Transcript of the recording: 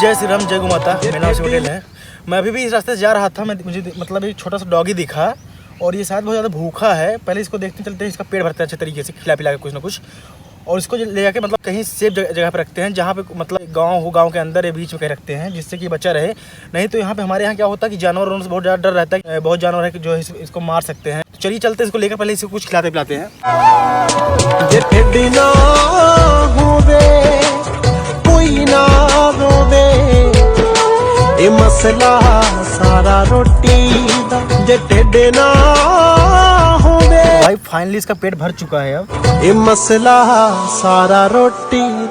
जय श्री राम, जय गौ माता। मेरा नाम होटल है। मैं अभी भी इस रास्ते से जा रहा था। मुझे मतलब एक छोटा सा डॉगी दिखा और ये शायद बहुत ज़्यादा भूखा है। पहले इसको देखते चलते हैं, इसका पेट भरते हैं अच्छे तरीके से, खिला पिला के कुछ ना कुछ, और इसको ले जाके मतलब कहीं सेफ जगह पर रखते हैं, जहाँ पे मतलब गांव के अंदर या बीच में कहीं रखते हैं, जिससे कि बच्चा रहे। नहीं तो यहाँ पे हमारे यहाँ क्या होता है कि जानवरों से बहुत ज़्यादा डर रहता है। बहुत जानवर है कि जो इसको मार सकते हैं। तो चलिए चलते हैं, इसको लेकर पहले इसको कुछ खिलाते पिलाते हैं। ये मसला सारा रोटी दा जे टेढ़े ना होवे। भाई फाइनली इसका पेट भर चुका है अब। ये मसला सारा रोटी